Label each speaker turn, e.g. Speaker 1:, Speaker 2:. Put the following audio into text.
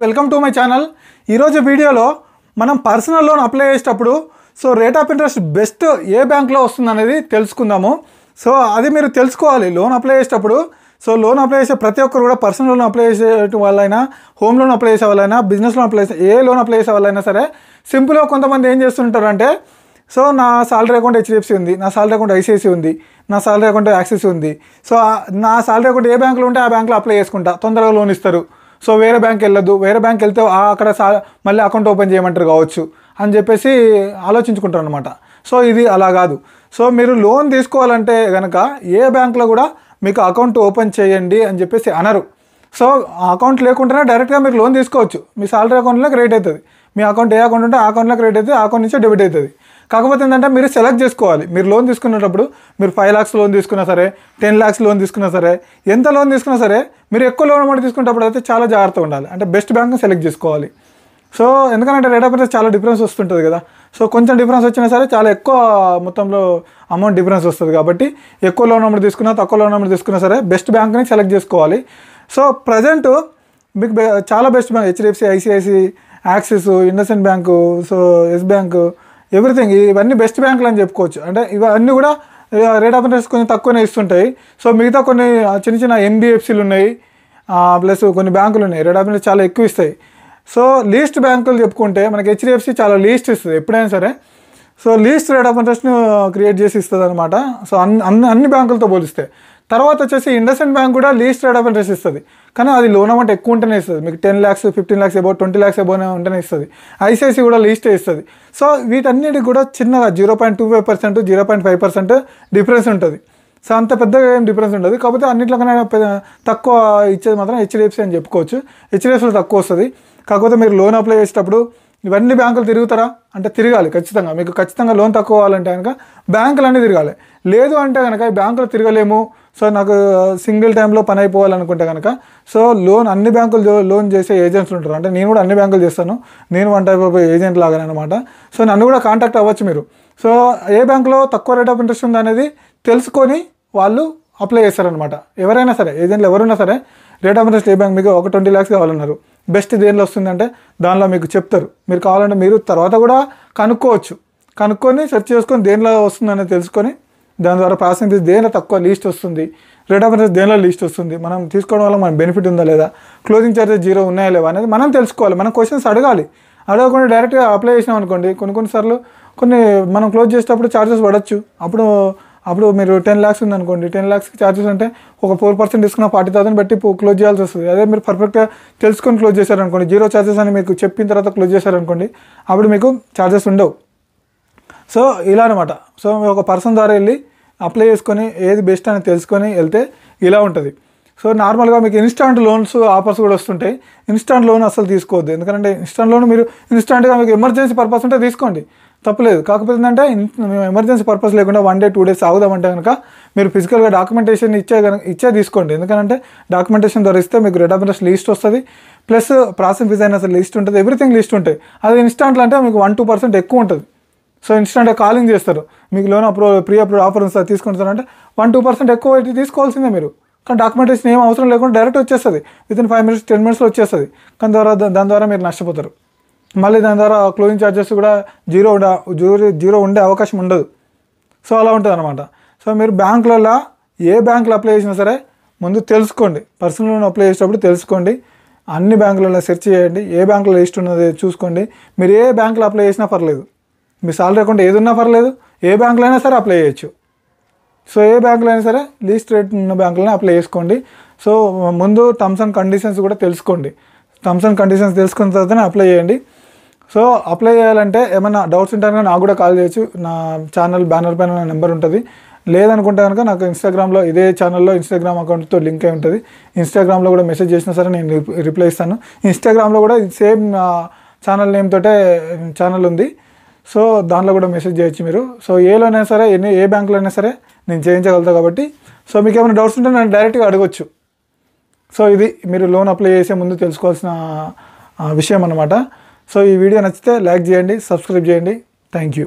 Speaker 1: Welcome to my channel. ఈరోజు వీడియోలో మనం పర్సనల్ లోన్ అప్లై చేసేటప్పుడు రేట్ ఆఫ్ ఇంట్రెస్ట్ బెస్ట్ ఏ బ్యాంక్లో వస్తుంది అనేది తెలుసుకుందాము. అది మీరు తెలుసుకోవాలి లోన్ అప్లై చేసేటప్పుడు. లోన్ అప్లై చేసే ప్రతి ఒక్కరు కూడా పర్సనల్ లోన్ అప్లై చేసే వాళ్ళైనా, హోమ్ లోన్ అప్లై చేసే వాళ్ళైనా, బిజినెస్ లోన్ అప్లై చేసే ఏ లోన్ అప్లై చేసే వాళ్ళైనా సరే సింపుల్గా కొంతమంది ఏం చేస్తుంటారంటే నా సాలరీ అకౌంట్ హెచ్డిఎఫ్సి ఉంది, నా సాలరీ అకౌంట్ ఐసిఐసి ఉంది, నా సాలరీ అకౌంట్ యాక్సిస్ ఉంది. నా సాలరీ అకౌంట్ ఏ బ్యాంకులో ఉంటే ఆ బ్యాంకులో అప్లై చేసుకుంటా, తొందరగా లోన్ ఇస్తారు. వేరే బ్యాంక్ వెళ్ళొద్దు, వేరే బ్యాంక్ వెళ్తే అక్కడ మళ్ళీ అకౌంట్ ఓపెన్ చేయమంటారు కావచ్చు అని చెప్పేసి ఆలోచించుకుంటారు అనమాట. ఇది అలా కాదు. మీరు లోన్ తీసుకోవాలంటే కనుక ఏ బ్యాంకులో కూడా మీకు అకౌంట్ ఓపెన్ చేయండి అని చెప్పేసి అనరు. అకౌంట్ లేకుండానే డైరెక్ట్గా మీరు లోన్ తీసుకోవచ్చు. మీ సాలరీ అకౌంట్లో క్రెడిట్ అవుతుంది. మీ అకౌంట్ ఏ అకౌంట్ ఉంటే ఆ అకౌంట్లో క్రెడిట్ అవుతుంది, ఆ అకౌంట్ నుంచే డెబిట్ అవుతుంది. కాకపోతే ఏంటంటే మీరు సెలెక్ట్ చేసుకోవాలి. మీరు లోన్ తీసుకునేటప్పుడు మీరు 5 lakhs లోన్ తీసుకున్నా సరే, 10 lakhs లోన్ తీసుకున్నా సరే, ఎంత లోన్ తీసుకున్నా సరే మీరు ఎక్కువ లోన్ అమౌంట్ తీసుకునేటప్పుడు అయితే చాలా జాగ్రత్తగా ఉండాలి. అంటే బెస్ట్ బ్యాంక్ని సెలెక్ట్ చేసుకోవాలి. ఎందుకంటే రేట్ ఆఫ్ ఇంట్రెస్ట్ చాలా డిఫరెన్స్ వస్తుంటుంది కదా. కొంచెం డిఫరెన్స్ వచ్చినా సరే చాలా ఎక్కువ మొత్తంలో అమౌంట్ డిఫరెన్స్ వస్తుంది. కాబట్టి ఎక్కువ లోన్ అమౌంట్ తీసుకున్నా, తక్కువ లోన్ అమౌంట్ తీసుకున్నా సరే బెస్ట్ బ్యాంక్ని సెలెక్ట్ చేసుకోవాలి. ప్రజెంట్ మీకు చాలా best bank HDFC, ICICI, Axis, IndusInd bank, Yes bank, everything ఇవన్నీ బెస్ట్ బ్యాంకులు అని చెప్పుకోవచ్చు. అంటే ఇవన్నీ కూడా రేట్ ఆఫ్ ఇంట్రెస్ట్ కొంచెం తక్కువనే ఇస్తుంటాయి. మిగతా కొన్ని చిన్న చిన్న ఎన్బిఎఫ్సీలు ఉన్నాయి, ప్లస్ కొన్ని బ్యాంకులు ఉన్నాయి రేట్ ఆఫ్ ఇంట్రెస్ట్ చాలా ఎక్కువ ఇస్తాయి. లీస్ట్ బ్యాంకులు చెప్పుకుంటే మనకి హెచ్డిఎఫ్సి చాలా లీస్ట్ ఇస్తుంది ఎప్పుడైనా సరే. లీస్ట్ రేట్ ఆఫ్ ఇంట్రెస్ట్ను క్రియేట్ చేసి ఇస్తుంది అనమాట. అన్ని బ్యాంకులతో పోలిస్తే. తర్వాత వచ్చేసి ఇండస్ఇండ్ బ్యాంక్ కూడా లీస్ట్ రేట్ ఆఫ్ ఇంట్రెస్ట్ ఇస్తుంది. కానీ అది లోన్ అమౌంట్ ఎక్కువ ఉంటేనే ఇస్తుంది. మీకు 10 lakhs, 15 lakhs అబౌవ్, 20 lakhs అబౌవ్నే ఉంటేనే ఇస్తుంది. ఐసిఐసి కూడా లీస్టే ఇస్తుంది. వీటన్నిటికి కూడా చిన్నగా 0.25%, 0.5% డిఫరెన్స్ ఉంటుంది. అంత పెద్దగా ఏం డిఫరెన్స్ ఉండదు. కాకపోతే అన్నింటిలో కన్నా తక్కువ ఇచ్చేది మాత్రం హెచ్డిఎఫ్సి అని చెప్పుకోవచ్చు. హెచ్డిఎఫ్సిలో తక్కువ వస్తుంది. కాకపోతే మీరు లోన్ అప్లై చేసేటప్పుడు ఇవన్నీ బ్యాంకులు తిరుగుతారా అంటే తిరగాలి ఖచ్చితంగా. మీకు ఖచ్చితంగా లోన్ తక్కువ కావాలంటే కనుక బ్యాంకులు అన్నీ తిరగాలి. లేదు అంటే కనుక ఈ బ్యాంకులు తిరగలేము, నాకు సింగిల్ టైంలో పని అయిపోవాలనుకుంటే కనుక లోన్ అన్ని బ్యాంకులు లోన్ చేసే ఏజెంట్స్ ఉంటారు. అంటే నేను కూడా అన్ని బ్యాంకులు చేస్తాను, నేను వన్ టైప్ ఆఫ్ ఏజెంట్ లాగానే అనమాట. నన్ను కూడా కాంటాక్ట్ అవ్వచ్చు మీరు. ఏ బ్యాంకులో తక్కువ రేట్ ఆఫ్ ఇంట్రెస్ట్ ఉందనేది తెలుసుకొని వాళ్ళు అప్లై చేస్తారనమాట. ఎవరైనా సరే ఏజెంట్లు ఎవరైనా సరే rate of interest A bank మీకు ఒక 20 lakhs కావాలన్నారు, బెస్ట్ దేనిలో వస్తుందంటే దానిలో మీకు చెప్తారు. మీరు కావాలంటే మీరు తర్వాత కూడా కనుక్కొని సెర్చ్ చేసుకొని దేనిలో వస్తుందనేది తెలుసుకొని దాని ద్వారా ప్రాసెసింగ్ ఫీజు దేనిలో తక్కువ లీస్ట్ వస్తుంది, రేట్ ఆఫ్ ఇంట్రెస్ట్ దేనిలో లీస్ట్ వస్తుంది, మనం తీసుకోవడం వల్ల మనకు బెనిఫిట్ ఉందా లేదా, క్లోజింగ్ ఛార్జెస్ 0 ఉన్నాయా లేవా అనేది మనం తెలుసుకోవాలి. మనం క్వశ్చన్స్ అడగకుండా డైరెక్ట్గా అప్లై చేసినాం అనుకోండి, కొన్నిసార్లు మనం క్లోజ్ చేసేటప్పుడు ఛార్జెస్ పడవచ్చు. అప్పుడు మీరు 10 lakhs ఉందనుకోండి, 10 lakhsకి ఛార్జెస్ అంటే ఒక 4% తీసుకున్న 40,000 బట్టి క్లోజ్ చేయాల్సి వస్తుంది. అదే మీరు పర్ఫెక్ట్గా తెలుసుకొని క్లోజ్ చేశారనుకోండి, 0 ఛార్జెస్ అని మీకు చెప్పిన తర్వాత క్లోజ్ చేశారనుకోండి, అప్పుడు మీకు ఛార్జెస్ ఉండవు. ఇలా అనమాట. ఒక పర్సన్ ద్వారా వెళ్ళి అప్లై చేసుకొని ఏది బెస్ట్ అని తెలుసుకొని వెళ్తే ఇలా ఉంటుంది. నార్మల్గా మీకు ఇన్స్టాంట్ లోన్స్ ఆఫర్స్ కూడా వస్తుంటాయి. ఇన్స్టాంట్ లోన్ అసలు తీసుకోవద్దు. ఎందుకంటే ఇన్స్టాంట్ లోన్ మీరు ఇన్స్టాంట్గా మీకు ఎమర్జెన్సీ పర్పస్ ఉంటే తీసుకోండి, తప్పలేదు. కాకపోతే ఏంటంటే మేము ఎమర్జెన్సీ పర్పస్ లేకుండా 1 day 2 days ఆగుదామంటే కనుక మీరు ఫిజికల్గా డాక్యుమెంటేషన్ ఇచ్చే తీసుకోండి. ఎందుకంటే డాక్యుమెంటేషన్ ద్వారా ఇస్తే మీకు రేట్ ఆఫ్ ఇంట్రెస్ట్ లీస్ట్ వస్తుంది, ప్లస్ ప్రాసెసింగ్ ఫీజ్ అయినా సరే లీస్ట్ ఉంటుంది, ఎవ్రీథింగ్ లీస్ట్ ఉంటాయి. అది ఇన్స్టాంట్లో అంటే మీకు 1-2% ఎక్కువ ఉంటుంది. ఇన్స్టాంట్గా కాలింగ్ చేస్తారు, మీకు లోన్ ప్రీ అప్రూవ్ ఆఫర్ తీసుకుంటారంటే 1-2% ఎక్కువ తీసుకోవాల్సిందే మీరు. కానీ డాక్యుమెంటేషన్ ఏం అవసరం లేకుండా డైరెక్ట్ వచ్చేస్తుంది, వితిన్ 5 minutes 10 minutesలో వచ్చేస్తుంది. కానీ దాని ద్వారా మీరు నష్టపోతారు. మళ్ళీ దాని ద్వారా క్లోజింగ్ ఛార్జెస్ కూడా 0 ఉండే అవకాశం ఉండదు. అలా ఉంటుంది అనమాట. మీరు బ్యాంకులలో ఏ బ్యాంకులో అప్లై చేసినా సరే ముందు తెలుసుకోండి. పర్సనల్ లోన్ అప్లై చేసేటప్పుడు తెలుసుకోండి. అన్ని బ్యాంకులలో సెర్చ్ చేయండి, ఏ బ్యాంకులో లిస్ట్ ఉన్నది చూసుకోండి. మీరు ఏ బ్యాంకులో అప్లై చేసినా పర్లేదు, మీ సాలరీ అకౌంట్ ఏది ఉన్నా పర్లేదు, ఏ బ్యాంకులో అయినా సరే అప్లై చేయొచ్చు. ఏ బ్యాంకులో అయినా సరే లీస్ట్ రేట్ ఉన్న బ్యాంకులోనే అప్లై చేసుకోండి. ముందు టర్మ్స్ అండ్ కండిషన్స్ కూడా తెలుసుకోండి. టర్మ్స్ అండ్ కండిషన్స్ తెలుసుకున్న తర్వాతనే అప్లై చేయండి. అప్లై చేయాలంటే ఏమైనా డౌట్స్ ఉంటే కనుక నాకు కూడా కాల్ చేయొచ్చు. నా ఛానల్ బ్యానర్ పైన నా నెంబర్ ఉంటుంది. లేదనుకుంటే కనుక నాకు ఇన్స్టాగ్రామ్లో ఇదే ఛానల్లో ఇన్స్టాగ్రామ్ అకౌంట్తో లింక్ అయి ఉంటుంది. ఇన్స్టాగ్రామ్లో కూడా మెసేజ్ చేసినా సరే నేను రిప్లై ఇస్తాను. ఇన్స్టాగ్రామ్లో కూడా సేమ్ ఛానల్ నేమ్ తోటే ఛానల్ ఉంది. దాంట్లో కూడా మెసేజ్ చేయొచ్చు మీరు. ఏలోనైనా సరే ఏ బ్యాంకులో అయినా సరే నేను చేయించగలుగుతాను కాబట్టి మీకు ఏమైనా డౌట్స్ ఉంటే నన్ను డైరెక్ట్గా అడగొచ్చు. ఇది మీరు లోన్ అప్లై చేసే ముందు తెలుసుకోవాల్సిన విషయం అన్నమాట. ఈ వీడియో నచ్చితే లైక్ చేయండి, సబ్స్క్రైబ్ చేయండి. Thank you.